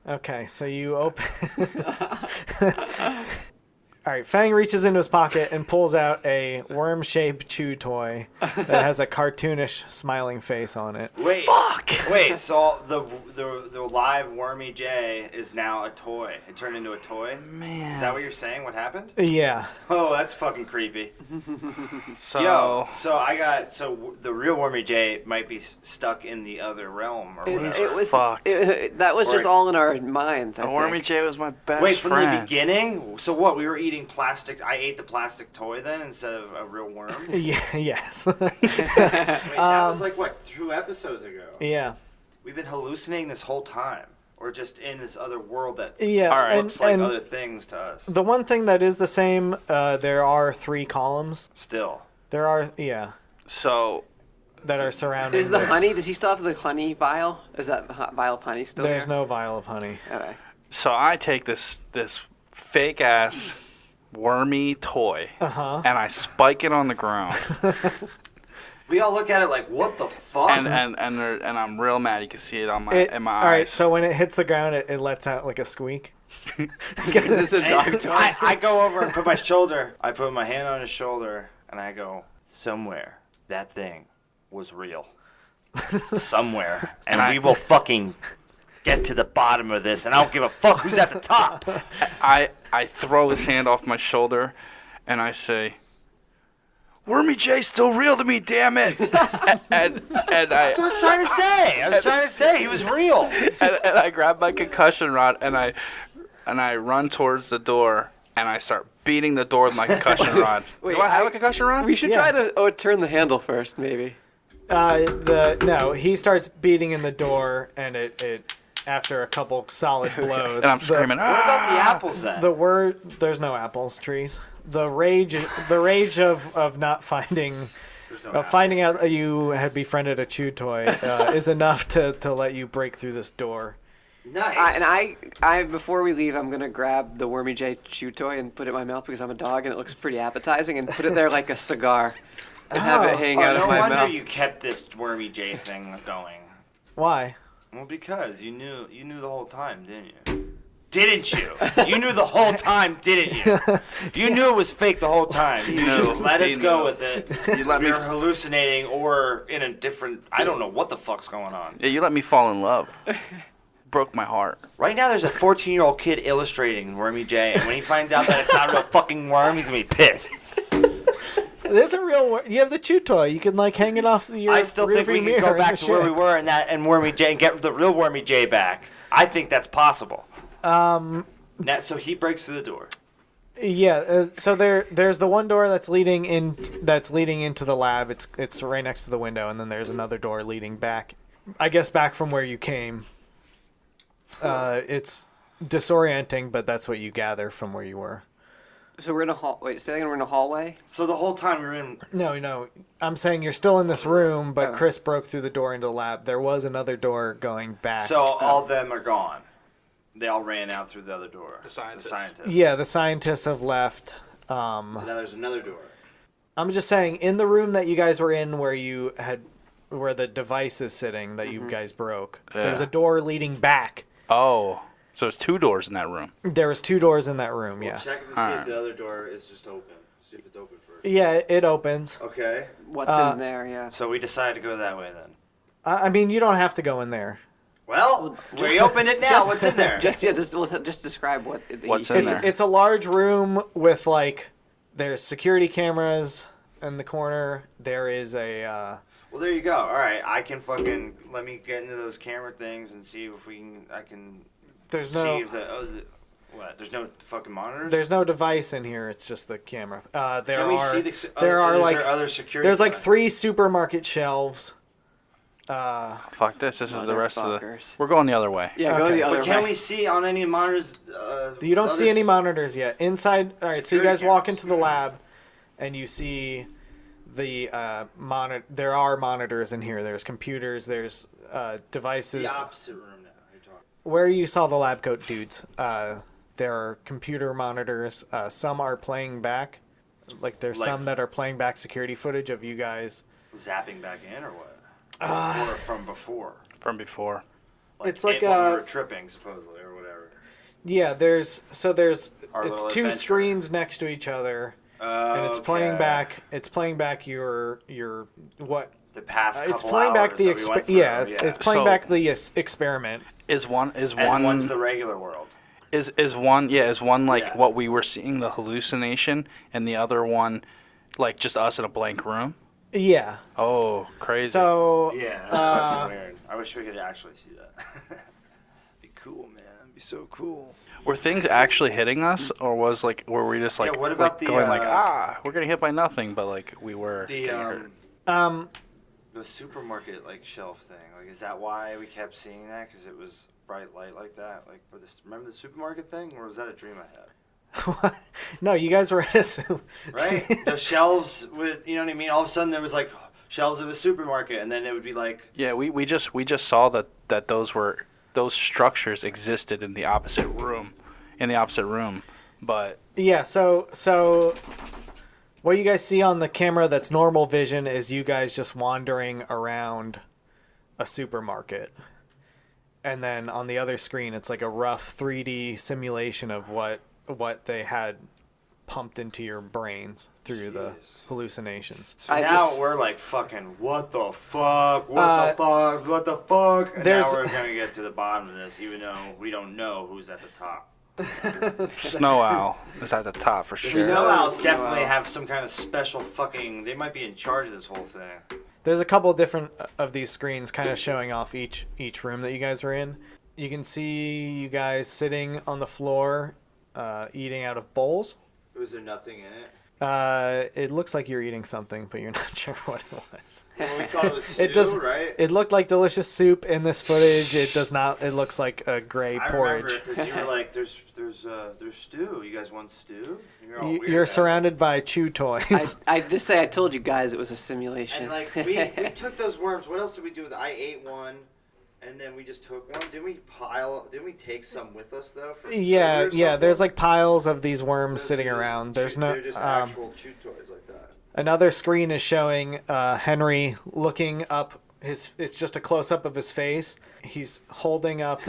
Okay, so you open. All right, Fang reaches into his pocket and pulls out a worm-shaped chew toy that has a cartoonish smiling face on it. Wait. Fuck! Wait, so the live Wormy J is now a toy. It turned into a toy? Man. Is that what you're saying? What happened? Yeah. Oh, that's fucking creepy. So Yo, so the real Wormy J might be stuck in the other realm or whatever. It was fucked. that was just Or- all in our minds. I Wormy think. J was my best Wait, from the friend. beginning? So what, we were eating plastic, I ate the plastic toy then instead of a real worm? Wait, Yeah. Yes. that was like, what, 2 episodes ago? Yeah. We've been hallucinating this whole time. Or just in this other world that Yeah. All right. looks like other things to us. the one thing that is the same, there are 3 columns. Still. There are, yeah, So that are surrounding. Is the this. honey? Does he still have the honey vial? Is that vial of honey still There's there? no vial of honey. Okay. I take this fake ass wormy toy, Uh-huh. and I spike it on the ground. We all look at it like, what the fuck? and I'm real mad. You can see it on my in my eyes. All right, so when it hits the ground, it lets out like a squeak. This is a dog toy. I go over and put my shoulder. I put my hand on his shoulder, and I go, somewhere that thing was real. Somewhere. And we will fucking get to the bottom of this, and I don't give a fuck who's at the top. I throw his hand off my shoulder, and I say, "Wormy J's still real to me, damn it!" and That's what I was trying to say. I was trying to say he was real. and I grab my concussion rod, and I run towards the door, and I start beating the door with my concussion rod. Wait, Do I have a concussion rod? We should Yeah. try to turn the handle first, maybe. No, he starts beating in the door, and it after a couple solid blows. And I'm screaming, What about the "Ah!" apples then? The word there's no apples, trees. The rage of not finding. There's no Finding out that you had befriended a chew toy is enough to let you break through this door. Nice. I before we leave, I'm gonna grab the Wormy J chew toy and put it in my mouth because I'm a dog and it looks pretty appetizing, and put it there like a cigar, and have it hang out no of my wonder mouth. you kept this Wormy J thing going. Why? Well, because you knew the whole time, didn't you? Didn't you? You knew the whole time, didn't you? You knew it was fake the whole time. You just let us go with it. You let me. You're hallucinating or in a different. I don't know what the fuck's going on. Yeah, you let me fall in love. Broke my heart. Right now, there's a 14-year-old kid illustrating Wormy J, and when he finds out that it's not a real fucking worm, he's gonna be pissed. There's a real. You have the chew toy. You can like hang it off your. I still think we rearview could go mirror in back the to where we ship. were and Wormy J and get the real Wormy J back. I think that's possible. So he breaks through the door. Yeah. So there's the one door that's leading into the lab. It's right next to the window, and then there's another door leading back. I guess back from where you came. It's disorienting, but that's what you gather from where you were. So we're in a hall. Wait, say again. We're in a hallway. So the whole time we're in. No. I'm saying you're still in this room, but Oh. Chris broke through the door into the lab. There was another door going back. So all of them are gone. They all ran out through the other door. The scientists. Yeah, the scientists have left. So now there's another door. I'm just saying, in the room that you guys were in, where the device is sitting that you guys broke, there's Yeah. a door leading back. Oh, so there's 2 doors in that room. There was 2 doors in that room. Yes. Check to see if the other door is just open. See if it's open first. Yeah, it opens. Okay. What's in there? Yeah. So we decided to go that way then. I mean, you don't have to go in there. Well, we opened it now. What's in there? Just describe what. What's in there? It's a large room with there's security cameras in the corner. There is a. Well, there you go. All right, I can fucking let me get into those camera things and see if I can. There's see no. if what? There's no fucking monitors. There's no device in here. It's just the camera. Can we see the? there are there other security. There's like cameras? 3 supermarket shelves. Fuck this. This is the rest of the. Motherfuckers. We're going the other way. Yeah, go Okay. the other But can way. we see on any monitors? You don't see other any monitors yet. Inside, all right, so you Security guys walk cameras. into the lab, and you see the monitor. There are monitors in here. There's computers. There's devices. The opposite room now. You're talking. Where you saw the lab coat dudes, there are computer monitors. Some are playing back. There's Like- some that are playing back security footage of you guys. Zapping back in or what? Or from before. From before. It's like when we a- were tripping supposedly or whatever. Yeah, there's Our it's little 2 adventure. screens next to each other, and it's playing Okay. back. It's playing back your what? The past couple It's playing back hours the that we went through, yeah. It's playing So- back the experiment. Is one And one's the regular world. is one like Yeah. what we were seeing, the hallucination, and the other one like just us in a blank room? Yeah. Oh, crazy. So Yeah, that's fucking weird. I wish we could actually see that. Be cool, man. Be so cool. Were things actually hitting us, or were we just like, Yeah, what about like the, going like we're getting hit by nothing, but like we were The getting hurt? the supermarket shelf thing. Is that why we kept seeing that? Because it was bright light like that. Remember the supermarket thing, or was that a dream I had? no, you guys were at a Right? The shelves would, you know what I mean? All of a sudden there was shelves of a supermarket, and then it would be Yeah, we just saw that those structures existed in the opposite room, but Yeah, so what you guys see on the camera that's normal vision is you guys just wandering around a supermarket. And then on the other screen, it's like a rough 3D simulation of what they had pumped into your brains through the hallucinations. So now we're like fucking, what the fuck? What the fuck? And now we're going to get to the bottom of this, even though we don't know who's at the top. Snow Owl is at the top for sure. Snow Owls definitely have some kind of special fucking... They might be in charge of this whole thing. There's a couple different of these screens kind of showing off each room that you guys were in. You can see you guys sitting on the floor eating out of bowls. Was there nothing in it? It looks like you're eating something, but you're not sure what it was. Well, we thought it was stew, right? It looked like delicious soup in this footage. It does not. It looks like a gray porridge. I remember because you were like, "There's stew. You guys want stew?" You're surrounded by chew toys. I just say I told you guys it was a simulation. And like we took those worms. What else did we do? I ate one. And then we just took one. Didn't we take some with us though? Yeah. There's like piles of these worms sitting around. They're just actual chew toys like that. Another screen is showing Henry looking up. It's just a close up of his face. He's holding up.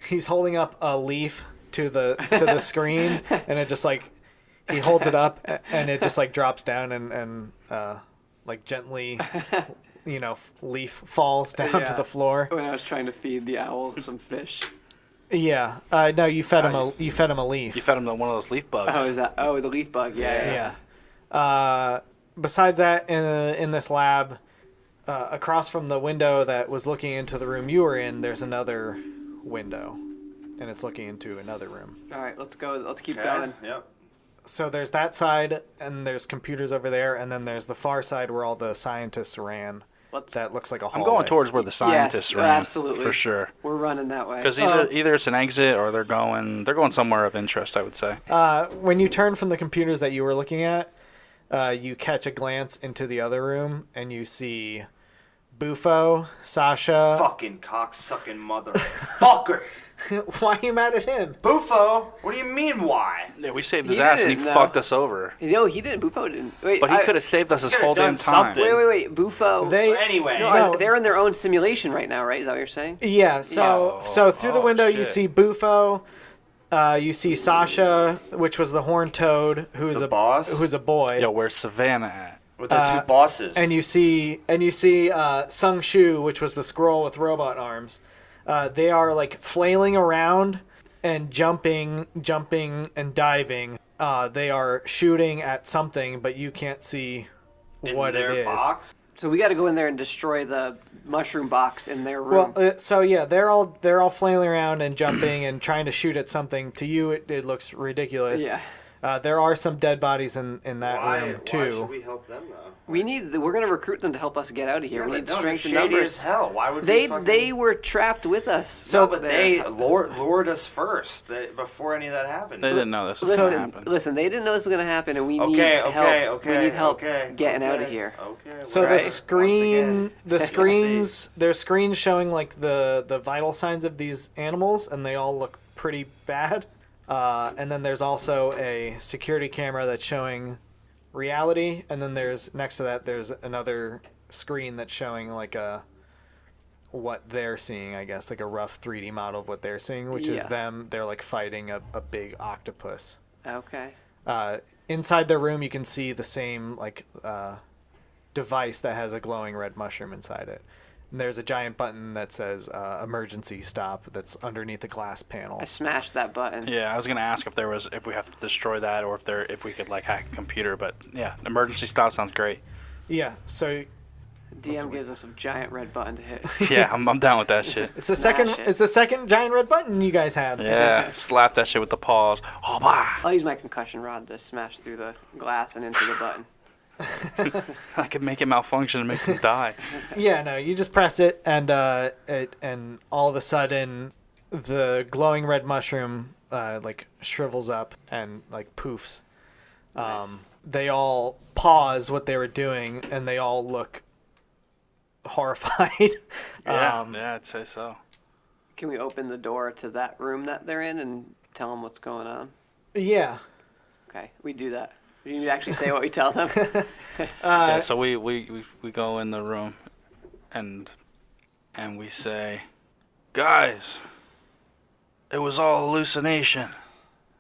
He's holding up a leaf to the screen, and it just like he holds it up, and it just like drops down and like gently. Leaf falls down to the floor. When I was trying to feed the owl some fish. Yeah. No, you fed him a leaf. You fed him one of those leaf bugs. Oh, is that? Oh, the leaf bug. Yeah. Besides that, in this lab, across from the window that was looking into the room you were in, there's another window, and it's looking into another room. All right, let's go. Let's keep going. Yep. So there's that side, and there's computers over there, and then there's the far side where all the scientists ran. That looks like a hallway. I'm going towards where the scientists ran. Absolutely. For sure. We're running that way. Because either it's an exit or they're going somewhere of interest, I would say. When you turn from the computers that you were looking at, you catch a glance into the other room, and you see Bufo, Sasha. Fucking cocksucking motherfucker. Why are you mad at him? Bufo? What do you mean, why? Yeah, we saved his ass and he fucked us over. No, he didn't. Bufo didn't. Wait, but he could have saved us this whole damn time. Wait. Bufo. Anyway. They're in their own simulation right now, right? Is that what you're saying? Yeah. So through the window, you see Bufo. You see Sasha, which was the horned toad, who's a boy. Yo, where's Savannah at? With the two bosses. And you see Sung Shu, which was the scroll with robot arms. They are like flailing around and jumping and diving. They are shooting at something, but you can't see what it is. Box? So we got to go in there and destroy the mushroom box in their room. Well, they're all flailing around and jumping and trying to shoot at something. To you, it looks ridiculous. Yeah. There are some dead bodies in that room too. Why should we help them though? We're going to recruit them to help us get out of here. We need strength in numbers. numbers. As hell. Why would they were trapped with us? But they lured us first before any of that happened. They didn't know this was going to happen. Listen, they didn't know this was going to happen, and we need help. We need help getting out of here. Okay. So there's screens showing like the vital signs of these animals, and they all look pretty bad. And then there's also a security camera that's showing reality, and then next to that there's another screen that's showing like what they're seeing, I guess, like a rough 3D model of what they're seeing, which is them. They're like fighting a big octopus. Okay. Inside the room, you can see the same like device that has a glowing red mushroom inside it. And there's a giant button that says emergency stop that's underneath the glass panel. I smashed that button. Yeah, I was gonna ask if we have to destroy that or if we could like hack a computer, but yeah, emergency stop sounds great. Yeah, so DM gives us a giant red button to hit. Yeah, I'm down with that shit. It's the second giant red button you guys have. Yeah, slap that shit with the paws. Oh, bah. I'll use my concussion rod to smash through the glass and into the button. I could make it malfunction and make them die. Yeah, no, you just press it, and and all of a sudden, the glowing red mushroom like shrivels up and like poofs. Nice. They all pause what they were doing, and they all look horrified. Yeah, I'd say so. Can we open the door to that room that they're in and tell them what's going on? Yeah. Okay, we do that. You actually say what we tell them? Yeah, so we go in the room and we say, guys, it was all hallucination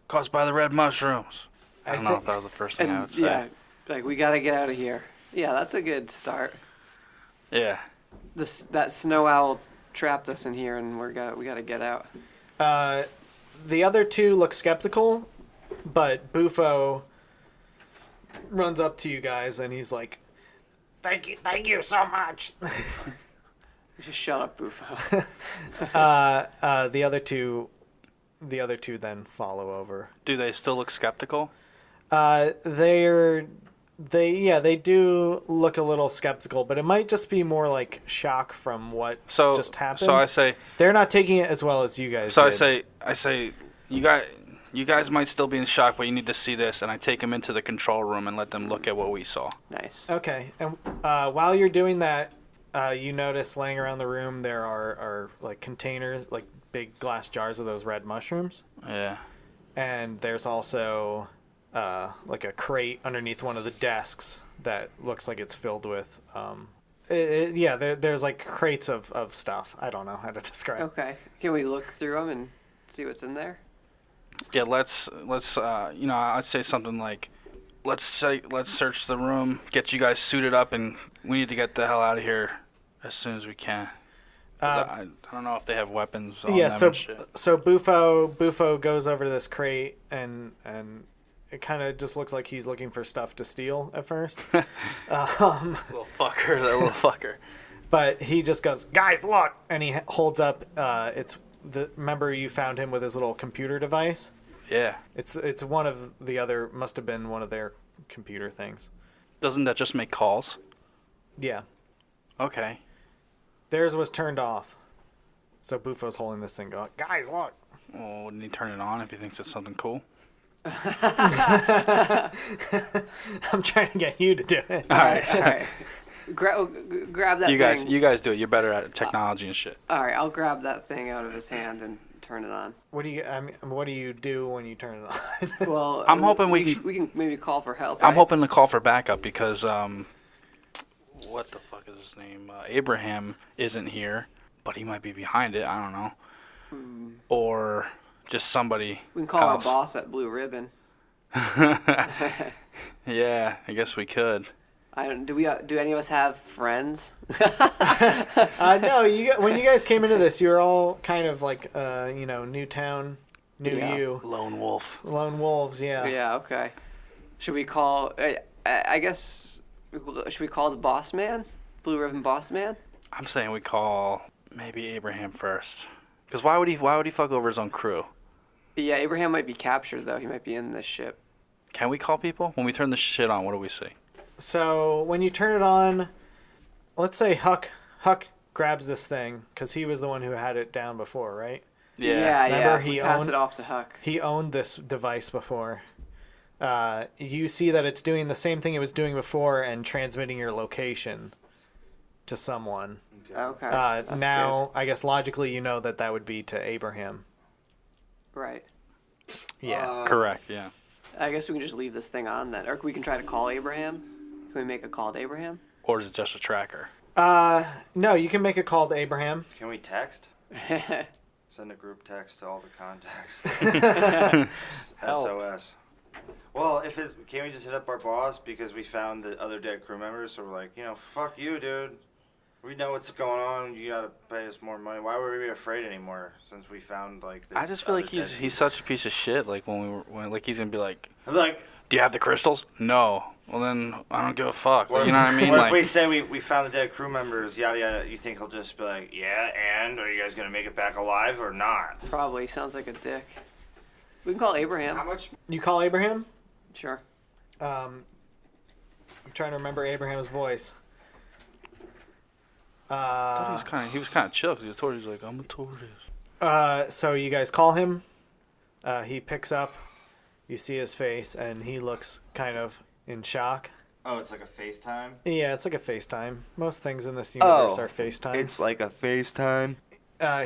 caused by the red mushrooms. I don't know if that was the first thing I would say. Yeah, like we gotta get out of here. Yeah, that's a good start. Yeah. That snow owl trapped us in here, and we gotta get out. The other two look skeptical, but Bufo runs up to you guys and he's like, thank you so much. Just shut up, Bufo. The other two then follow over. Do they still look skeptical? They do look a little skeptical, but it might just be more like shock from what just happened. So I say, they're not taking it as well as you guys. So did. I say, you guys might still be in shock, but you need to see this. And I take them into the control room and let them look at what we saw. Nice. Okay, and while you're doing that, you notice laying around the room there are like containers, like big glass jars of those red mushrooms. Yeah. And there's also like a crate underneath one of the desks that looks like it's filled with. There's like crates of stuff. I don't know how to describe. Okay. Can we look through them and see what's in there? Yeah. Let's I'd say something like, let's search the room, get you guys suited up, and we need to get the hell out of here as soon as we can. I don't know if they have weapons on them and shit. So Bufo goes over to this crate and it kind of just looks like he's looking for stuff to steal at first. Little fucker. But he just goes, guys, look, and he holds up. Remember you found him with his little computer device? Yeah. It's one of the other. Must have been one of their computer things. Doesn't that just make calls? Yeah. Okay. Theirs was turned off. So Bufo's holding this thing going, guys, look. Well, wouldn't he turn it on if he thinks it's something cool? I'm trying to get you to do it. All right. All right. Grab that thing. You guys do it. You're better at technology and shit. All right, I'll grab that thing out of his hand and turn it on. What do you do when you turn it on? Well, I'm hoping we can maybe call for help. I'm right? hoping to call for backup because what the fuck is his name? Abraham isn't here, but he might be behind it. I don't know. Or just somebody. We can call else. our boss at Blue Ribbon. Yeah, I guess we could. Do any of us have friends? No, when you guys came into this, you were all kind of like, new town, you. Lone wolf. Lone wolves, yeah. Yeah, okay. Should we call, I guess, should we call the boss man? Blue Ribbon boss man? I'm saying we call maybe Abraham first. Because why would he fuck over his own crew? Yeah, Abraham might be captured, though. He might be in this ship. Can we call people? When we turn the shit on, what do we see? So when you turn it on, let's say Huck grabs this thing because he was the one who had it down before, right? Yeah. Remember, we pass it off to Huck. He owned this device before. You see that it's doing the same thing it was doing before and transmitting your location to someone. Okay. Now, good. I guess logically you know that would be to Abraham. Right. Yeah. Correct, yeah. I guess we can just leave this thing on then. Or we can try to call Abraham. Can we make a call to Abraham? Or is it just a tracker? No, you can make a call to Abraham. Can we text? Send a group text to all the contacts. SOS. Well, can't we just hit up our boss because we found the other dead crew members? So we're like, fuck you, dude. We know what's going on. You gotta pay us more money. Why would we be afraid anymore? Since we found I just feel like he's such a piece of shit. Like when he's gonna be like, I'm like, do you have the crystals? No. Well then I don't give a fuck. You know what I mean? What if we say we found the dead crew members? Yada yada. You think he'll just be like, yeah, and are you guys gonna make it back alive or not? Probably. Sounds like a dick. We can call Abraham. How much? You call Abraham? Sure. I'm trying to remember Abraham's voice. I thought he was kind of chill because he's like, I'm a tortoise. So you guys call him. He picks up. You see his face, and he looks kind of in shock. Oh, it's like a FaceTime? Yeah, it's like a FaceTime. Most things in this universe are FaceTime. It's like a FaceTime?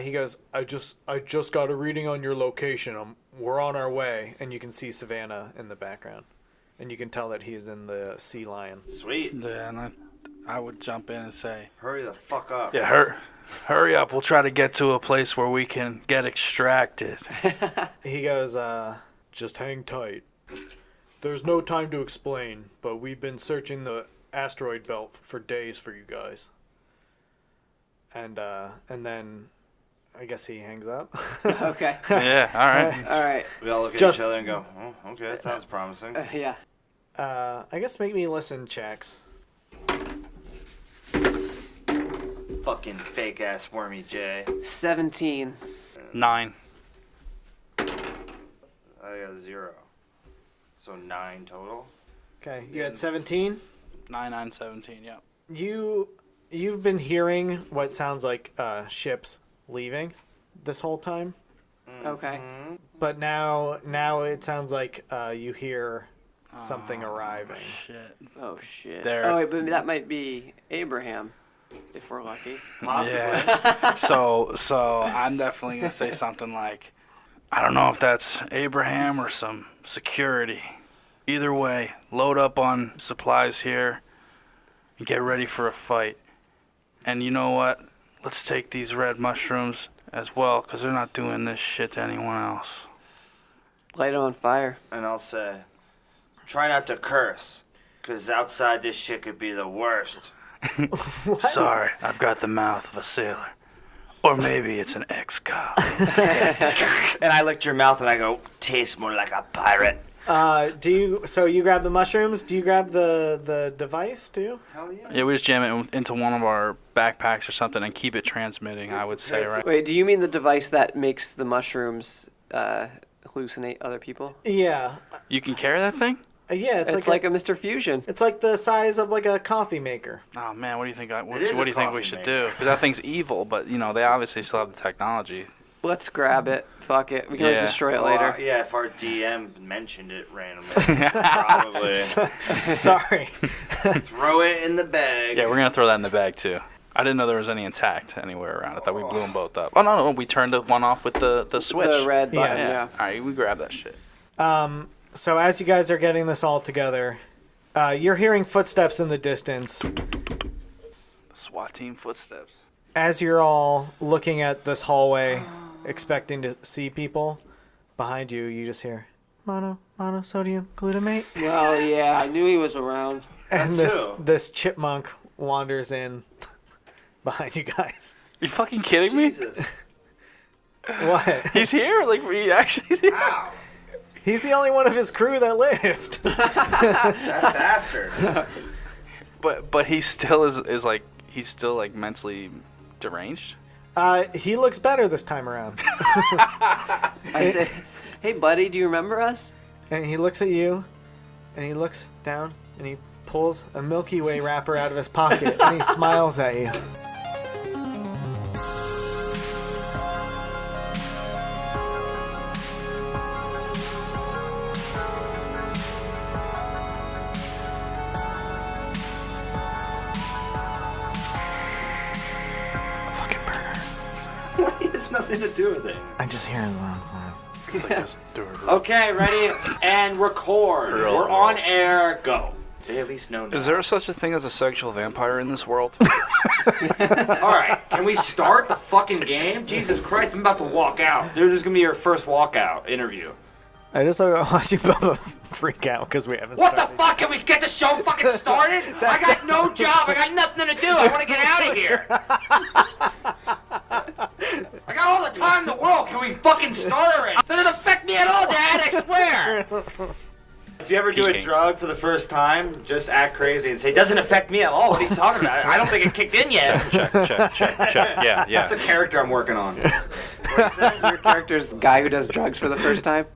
He goes, I just got a reading on your location. we're on our way, and you can see Savannah in the background. And you can tell that he is in the Sea Lion. Sweet. Yeah, and I would jump in and say, Hurry the fuck up. yeah, hurry up. We'll try to get to a place where we can get extracted. He goes, just hang tight. There's no time to explain, but we've been searching the asteroid belt for days for you guys. And then I guess he hangs up. Okay. Yeah, all right. All right. We all look at Just- each other and go, oh, okay, that sounds promising. Yeah. I guess make me listen checks. Fucking fake ass Wormy J. 17. 9. I got 0. So 9 total. Okay, you had 17. 9, 9, 17, yeah. You've been hearing what sounds like ships leaving this whole time, Okay. but now it sounds like you hear something arriving. Shit. Oh shit. There. Oh wait, but that might be Abraham, if we're lucky. Possibly. Yeah. So I'm definitely going to say something like, I don't know if that's Abraham or some security. Either way, load up on supplies here and get ready for a fight. And you know what? Let's take these red mushrooms as well, because they're not doing this shit to anyone else. Light it on fire. And I'll say, try not to curse, because outside this shit could be the worst. Sorry, I've got the mouth of a sailor. Or maybe it's an ex-cop. And I licked your mouth and I go, tastes more like a pirate. So you grab the mushrooms? Do you grab the device too? Hell yeah. Yeah, we just jam it into one of our backpacks or something and keep it transmitting, I would say, right? Wait, do you mean the device that makes the mushrooms hallucinate other people? Yeah. You can carry that thing? Yeah, It's like a Mr. Fusion. it's like the size of like a coffee maker. Oh man, what do you think? What It is do a you think we coffee should maker. do? Because that thing's evil, but you know they obviously still have the technology. Let's grab it. Fuck it. We can always Yeah. destroy it Well, later. yeah, if our DM mentioned it randomly, probably. Sorry. Throw it in the bag. Yeah, we're gonna throw that in the bag too. I didn't know there was any intact anywhere around. I thought we blew them both up. Oh no, we turned the one off with the switch. The red button, Yeah. yeah. All right, we grab that shit. So as you guys are getting this all together, you're hearing footsteps in the distance. The SWAT team footsteps. As you're all looking at this hallway, expecting to see people, behind you, you just hear monosodium glutamate, Well, yeah, I knew he was around. and That's this chipmunk wanders in behind you guys. You fucking kidding me? Jesus. What? He's here? Like he actually? Wow. He's the only one of his crew that lived. That bastard. But he still is like he's still like mentally deranged. He looks better this time around. I said, hey, buddy, do you remember us? And he looks at you, and he looks down, and he pulls a Milky Way wrapper out of his pocket, and he smiles at you. A fucking burger. It has nothing to do with it. I just hear his loud voice. It's like this. Okay, ready and record. We're on air. Go. They at least know now. Is there such a thing as a sexual vampire in this world? All right, can we start the fucking game? Jesus Christ, I'm about to walk out. This is gonna be your first walkout interview. I just watch you both freak out because we haven't What the started. fuck? Can we get the show fucking started? I got no job. I got nothing to do. I want to get out of here. I got all the time in the world. Can we fucking start already? It doesn't affect me at all, Dad. I swear. If you ever do a Peeking. drug for the first time, just act crazy and say, "Doesn't affect me at all." What are you talking about? I don't think it kicked in yet. check. Yeah. That's a character I'm working on. What do you say? Your character's guy who does drugs for the first time?